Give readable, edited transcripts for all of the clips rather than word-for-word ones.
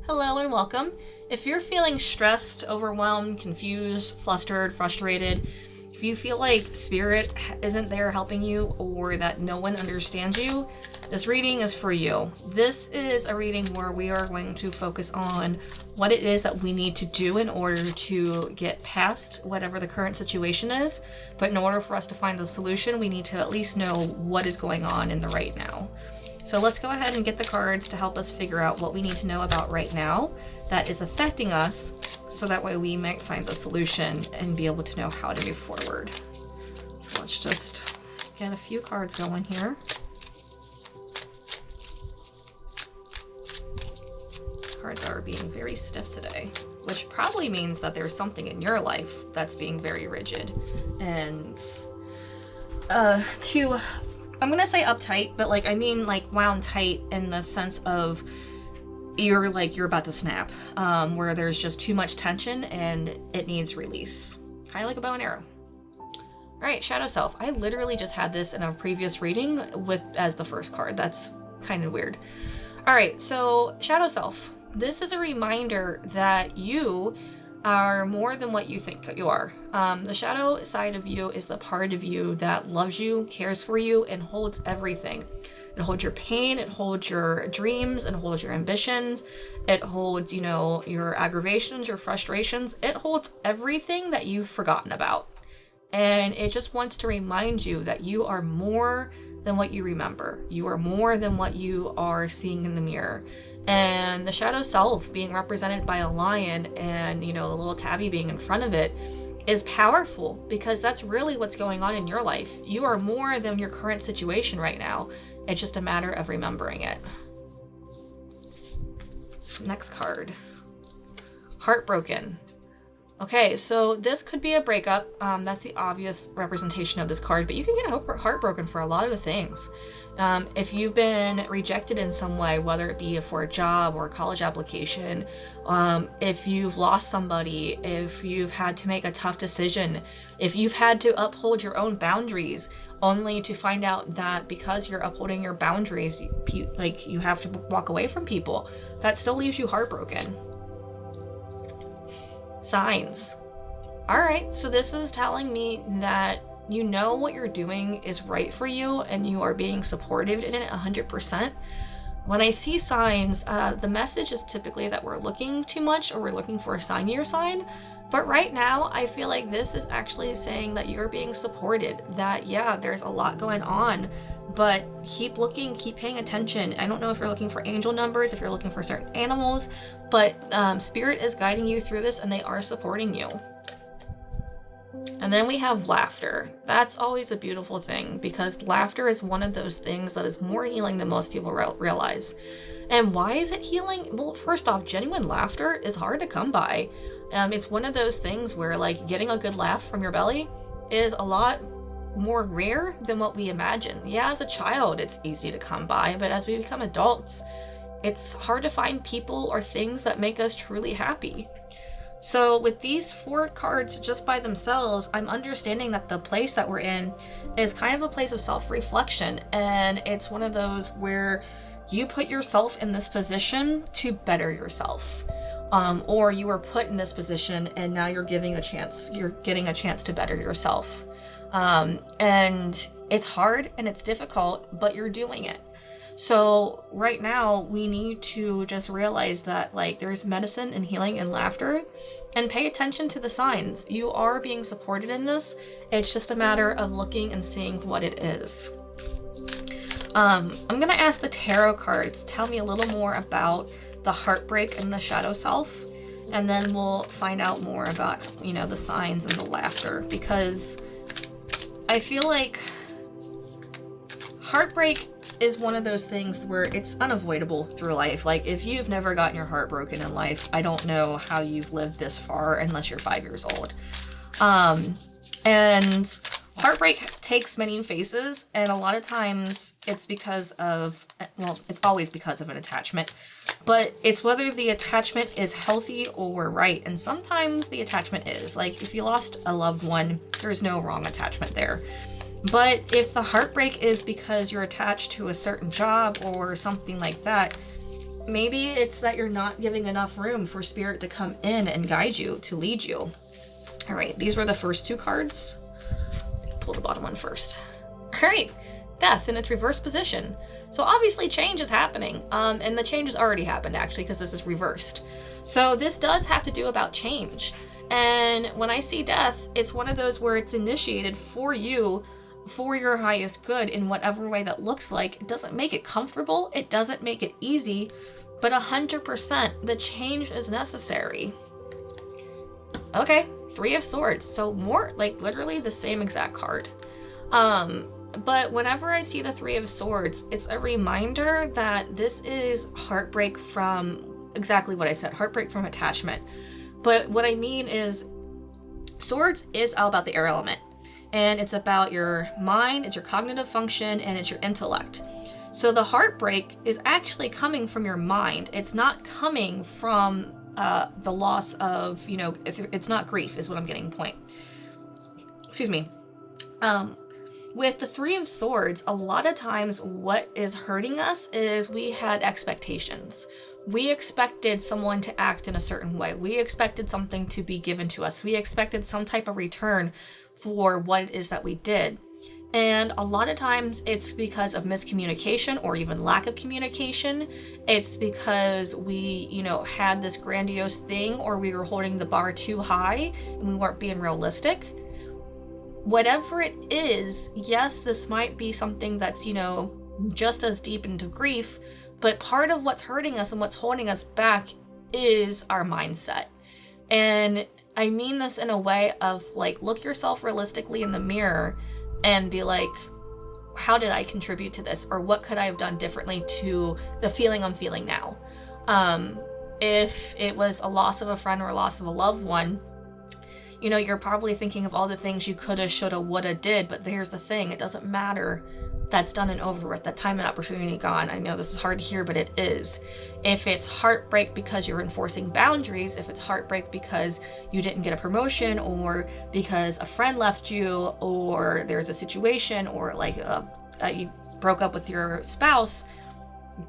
Hello and welcome. If you're feeling stressed, overwhelmed, confused, flustered, frustrated, if you feel like spirit isn't there helping you or that no one understands you, this reading is for you. This is a reading where we are going to focus on what it is that we need to do in order to get past whatever the current situation is. But in order for us to find the solution, we need to at least know what is going on in the right now. So let's go ahead and get the cards to help us figure out what we need to know about right now that is affecting us, so that way we might find the solution and be able to know how to move forward. So let's just get a few cards going here. Cards are being very stiff today, which probably means that there's something in your life that's being very rigid and I'm gonna say uptight, but I mean wound tight in the sense of you're about to snap, where there's just too much tension and it needs release. Kind of like a bow and arrow. All right, Shadow Self. I literally just had this in a previous reading as the first card. That's kind of weird. All right, so Shadow Self. This is a reminder that you are more than what you think you are. The shadow side of you is the part of you that loves you, cares for you, and holds everything. It holds your pain, it holds your dreams, it holds your ambitions, it holds, your aggravations, your frustrations. It holds everything that you've forgotten about. And it just wants to remind you that you are more than what you remember. You are more than what you are seeing in the mirror. And the shadow self being represented by a lion and, the little tabby being in front of it is powerful, because that's really what's going on in your life. You are more than your current situation right now. It's just a matter of remembering it. Next card. Heartbroken. Okay, so this could be a breakup. That's the obvious representation of this card, but you can get heartbroken for a lot of things. If you've been rejected in some way, whether it be for a job or a college application, if you've lost somebody, if you've had to make a tough decision, if you've had to uphold your own boundaries, only to find out that because you're upholding your boundaries, you have to walk away from people, that still leaves you heartbroken. Signs. All right, so this is telling me that you know what you're doing is right for you and you are being supported in it 100%. When I see signs, the message is typically that we're looking too much or we're looking for a sign of your sign. But right now, I feel like this is actually saying that you're being supported, that yeah, there's a lot going on, but keep looking, keep paying attention. I don't know if you're looking for angel numbers, if you're looking for certain animals, but Spirit is guiding you through this and they are supporting you. And then we have laughter. That's always a beautiful thing, because laughter is one of those things that is more healing than most people realize. And why is it healing? Well, first off, genuine laughter is hard to come by. It's one of those things where getting a good laugh from your belly is a lot more rare than what we imagine. Yeah, as a child, it's easy to come by, but as we become adults, it's hard to find people or things that make us truly happy. So with these 4 cards just by themselves, I'm understanding that the place that we're in is kind of a place of self-reflection, and it's one of those where you put yourself in this position to better yourself. Or you were put in this position and now you're getting a chance to better yourself. And it's hard and it's difficult, but you're doing it. So right now we need to just realize that there's medicine and healing and laughter, and pay attention to the signs. You are being supported in this. It's just a matter of looking and seeing what it is. I'm gonna ask the tarot cards to tell me a little more about the heartbreak and the shadow self, and then we'll find out more about, the signs and the laughter, because I feel like heartbreak is one of those things where it's unavoidable through life. If you've never gotten your heart broken in life, I don't know how you've lived this far unless you're 5 years old. And heartbreak takes many faces, and a lot of times it's it's always because of an attachment, but it's whether the attachment is healthy or right. And sometimes the attachment is, if you lost a loved one, there's no wrong attachment there. But if the heartbreak is because you're attached to a certain job or something like that, Maybe it's that you're not giving enough room for spirit to come in and guide you, to lead you. All right, these were the first 2 cards. Pull the bottom one first. All right, death in its reverse position. So obviously change is happening, and the change has already happened actually because this is reversed. So this does have to do about change. And when I see death, it's one of those where it's initiated for you, for your highest good in whatever way that looks like. It doesn't make it comfortable, it doesn't make it easy, but 100% the change is necessary. Okay, 3 of Swords, so more like literally the same exact card. But whenever I see the 3 of Swords, it's a reminder that this is heartbreak from exactly what I said, heartbreak from attachment. But what I mean is Swords is all about the air element, and it's about your mind, it's your cognitive function, and it's your intellect. So the heartbreak is actually coming from your mind. It's not coming from the loss of, you know, it's not grief is what I'm getting point. Excuse me. With the 3 of Swords, a lot of times what is hurting us is we had expectations. We expected someone to act in a certain way. We expected something to be given to us. We expected some type of return for what it is that we did. And a lot of times it's because of miscommunication or even lack of communication. It's because we, you know, had this grandiose thing, or we were holding the bar too high and we weren't being realistic. Whatever it is, yes, this might be something that's, you know, just as deep into grief, but part of what's hurting us and what's holding us back is our mindset. And I mean this in a way of like, look yourself realistically in the mirror and be like, how did I contribute to this? Or what could I have done differently to the feeling I'm feeling now? If it was a loss of a friend or a loss of a loved one, you know, you're probably thinking of all the things you coulda, shoulda, woulda, did, but here's the thing, it doesn't matter. That's done and over with. That time and opportunity gone. I know this is hard to hear, but it is. If it's heartbreak because you're enforcing boundaries, if it's heartbreak because you didn't get a promotion, or because a friend left you, or there's a situation, or like you broke up with your spouse,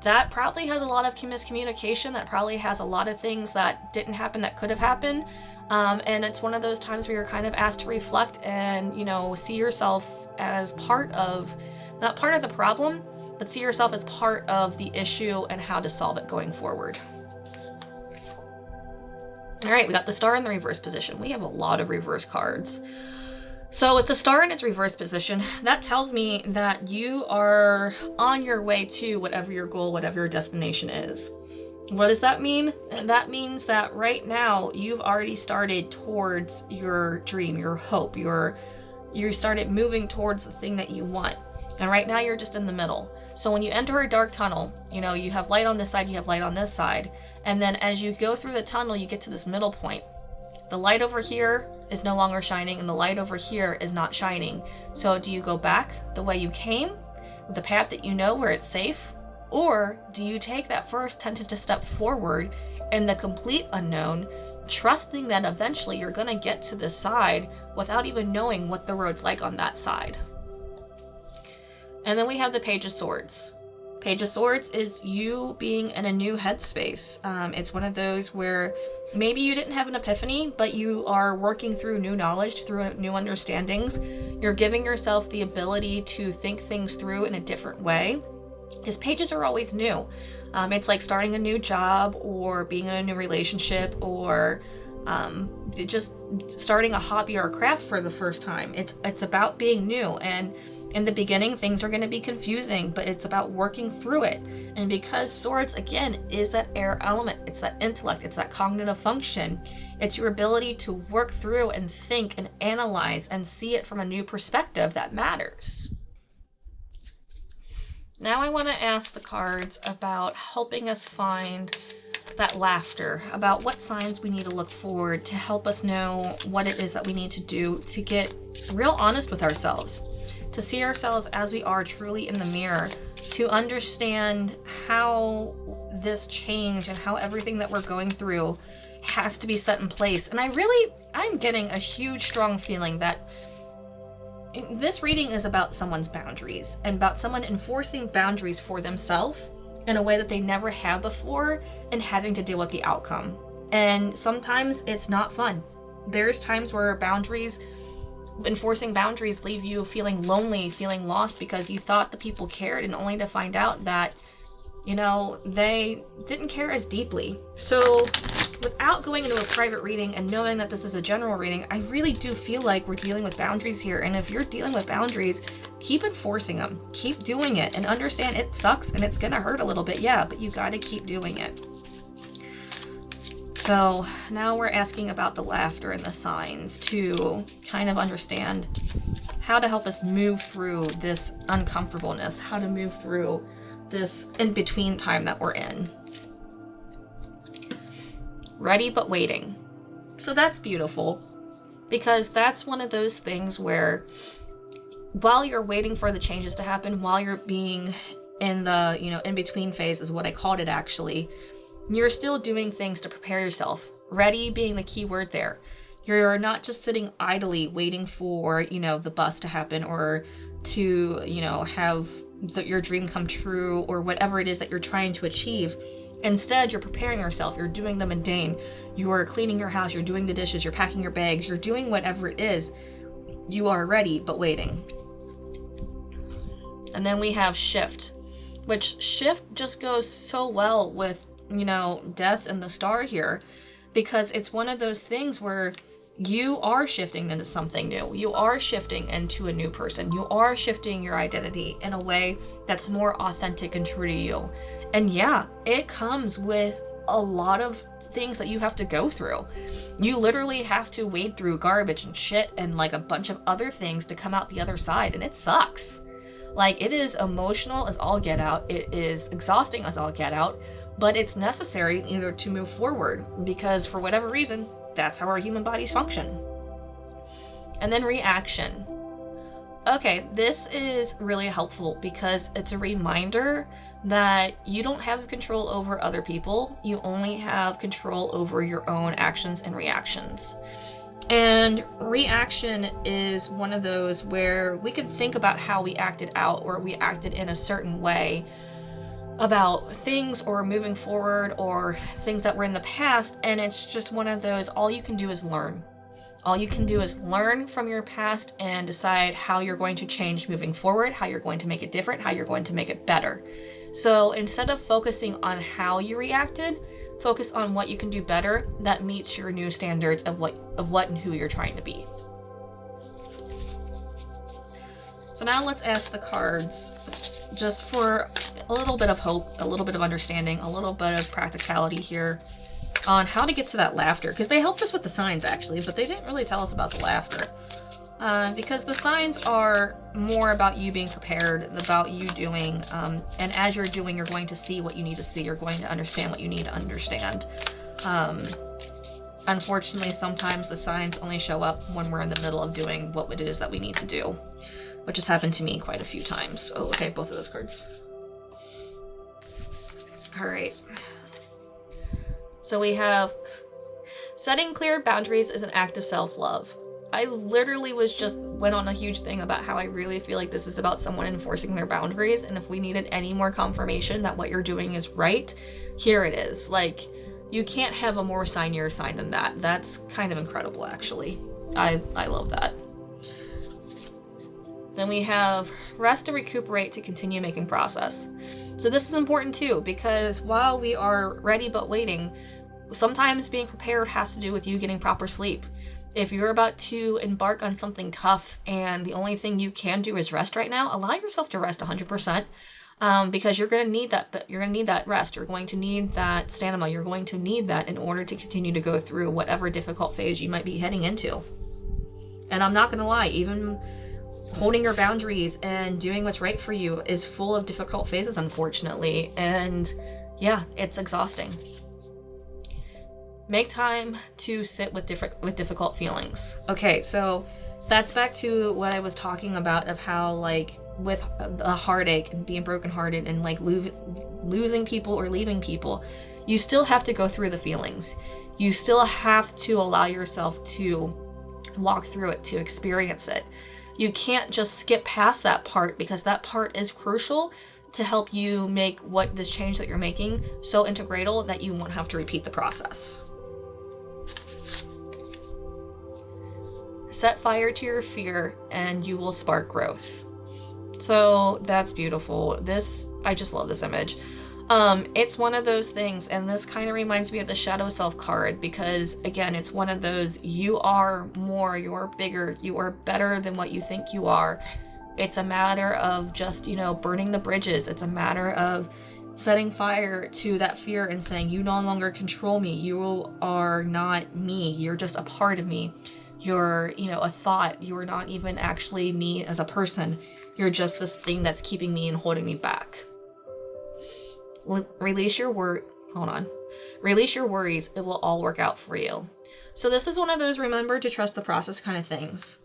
that probably has a lot of miscommunication. That probably has a lot of things that didn't happen that could have happened. And it's one of those times where you're kind of asked to reflect and, you know, see yourself as part of, not part of the problem, but see yourself as part of the issue and how to solve it going forward. All right, we got the Star in the reverse position. We have a lot of reverse cards. So with the Star in its reverse position, that tells me that you are on your way to whatever your goal, whatever your destination is. What does that mean? That means that right now you've already started towards your dream, your hope, you started moving towards the thing that you want. And right now you're just in the middle. So when you enter a dark tunnel, you know, you have light on this side, you have light on this side. And then as you go through the tunnel, you get to this middle point. The light over here is no longer shining and the light over here is not shining. So do you go back the way you came, with the path that you know where it's safe? Or do you take that first tentative step forward in the complete unknown, trusting that eventually you're going to get to this side without even knowing what the road's like on that side? And then we have the Page of Swords. Page of Swords is you being in a new headspace. It's one of those where maybe you didn't have an epiphany, but you are working through new knowledge, through new understandings. You're giving yourself the ability to think things through in a different way. Because pages are always new. It's like starting a new job, or being in a new relationship, or just starting a hobby or a craft for the first time. It's about being new, and in the beginning things are going to be confusing, but it's about working through it. And because Swords again is that air element, it's that intellect, it's that cognitive function, it's your ability to work through and think and analyze and see it from a new perspective that matters. Now I want to ask the cards about helping us find that laughter, about what signs we need to look forward to help us know what it is that we need to do to get real honest with ourselves, to see ourselves as we are truly in the mirror, to understand how this change and how everything that we're going through has to be set in place. And I'm getting a huge, strong feeling that this reading is about someone's boundaries and about someone enforcing boundaries for themselves in a way that they never have before and having to deal with the outcome. And sometimes it's not fun. There's times where enforcing boundaries leave you feeling lonely, feeling lost because you thought the people cared, and only to find out that, they didn't care as deeply. So without going into a private reading and knowing that this is a general reading, I really do feel like we're dealing with boundaries here. And if you're dealing with boundaries, keep enforcing them, keep doing it, and understand it sucks and it's gonna hurt a little bit, yeah, but you gotta keep doing it. So now we're asking about the laughter and the signs to kind of understand how to help us move through this uncomfortableness, how to move through this in-between time that we're in. Ready but waiting. So that's beautiful, because that's one of those things where while you're waiting for the changes to happen, while you're being in the, in-between phase is what I called it actually, you're still doing things to prepare yourself. Ready being the key word there. You're not just sitting idly waiting for, the bus to happen or to, have your dream come true or whatever it is that you're trying to achieve. Instead, you're preparing yourself. You're doing the mundane. You are cleaning your house. You're doing the dishes. You're packing your bags. You're doing whatever it is. You are ready, but waiting. And then we have shift, which shift just goes so well with, death and the star here, because it's one of those things where you are shifting into something new. You are shifting into a new person. You are shifting your identity in a way that's more authentic and true to you. And yeah, it comes with a lot of things that you have to go through. You literally have to wade through garbage and shit and like a bunch of other things to come out the other side, and it sucks. Like, it is emotional as all get out. It is exhausting as all get out, but it's necessary in order to move forward, because for whatever reason, that's how our human bodies function. And then reaction. Okay, this is really helpful because it's a reminder that you don't have control over other people. You only have control over your own actions and reactions. And reaction is one of those where we can think about how we acted out or we acted in a certain way about things or moving forward or things that were in the past, and it's just one of those, all you can do is learn. All you can do is learn from your past and decide how you're going to change moving forward, how you're going to make it different, how you're going to make it better. So instead of focusing on how you reacted, focus on what you can do better that meets your new standards of what and who you're trying to be. So now let's ask the cards just for a little bit of hope, a little bit of understanding, a little bit of practicality here on how to get to that laughter, because they helped us with the signs actually, but they didn't really tell us about the laughter. Because the signs are more about you being prepared, about you doing, and as you're doing, you're going to see what you need to see, you're going to understand what you need to understand. Unfortunately, sometimes the signs only show up when we're in the middle of doing what it is that we need to do, which has happened to me quite a few times. Oh, okay, both of those cards. All right. So we have setting clear boundaries is an act of self-love. I literally went on a huge thing about how I really feel like this is about someone enforcing their boundaries, and if we needed any more confirmation that what you're doing is right, here it is. Like, you can't have a more signier sign than that. That's kind of incredible, actually. I love that. Then we have rest and recuperate to continue making progress. So this is important too, because while we are ready but waiting, sometimes being prepared has to do with you getting proper sleep. If you're about to embark on something tough and the only thing you can do is rest right now, allow yourself to rest 100%, because you're going to need that. You're going to need that rest. You're going to need that stamina. You're going to need that in order to continue to go through whatever difficult phase you might be heading into. And I'm not going to lie, even holding your boundaries and doing what's right for you is full of difficult phases, unfortunately. And yeah, it's exhausting. Make time to sit with difficult feelings. Okay, so that's back to what I was talking about of how, like, with a heartache and being brokenhearted and like losing people or leaving people, you still have to go through the feelings. You still have to allow yourself to walk through it, to experience it. You can't just skip past that part, because that part is crucial, to help you make what this change that you're making so integral that you won't have to repeat the process. Set fire to your fear and you will spark growth. So that's beautiful. I just love this image. It's one of those things, and this kind of reminds me of the Shadow Self card, because again, it's one of those, you are more, you're bigger, you are better than what you think you are. It's a matter of just, burning the bridges. It's a matter of setting fire to that fear and saying, you no longer control me. You are not me. You're just a part of me. You're, a thought. You're not even actually me as a person. You're just this thing that's keeping me and holding me back. Release your Release your worries. It will all work out for you. So this is one of those remember to trust the process kind of things.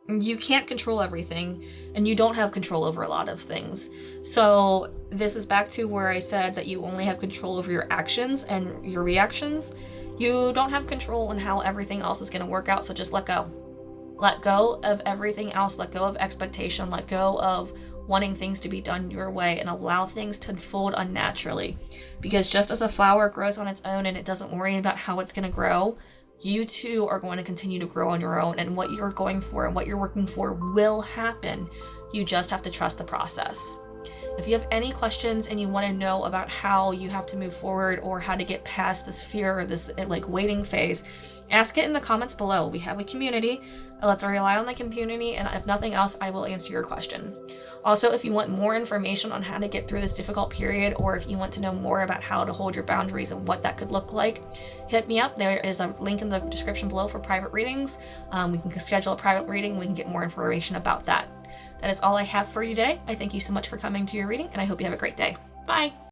You can't control everything, and you don't have control over a lot of things. So this is back to where I said that you only have control over your actions and your reactions. You don't have control on how everything else is going to work out, so just let go. Let go of everything else. Let go of expectation. Let go of wanting things to be done your way, and allow things to unfold unnaturally. Because just as a flower grows on its own and it doesn't worry about how it's going to grow, you too are going to continue to grow on your own, and what you're going for and what you're working for will happen. You just have to trust the process. If you have any questions and you want to know about how you have to move forward or how to get past this fear or this waiting phase, ask it in the comments below. We have a community. Let's rely on the community, and if nothing else, I will answer your question. Also, if you want more information on how to get through this difficult period, or if you want to know more about how to hold your boundaries and what that could look like, hit me up. There is a link in the description below for private readings. We can schedule a private reading. We can get more information about that. That is all I have for you today. I thank you so much for coming to your reading, and I hope you have a great day. Bye.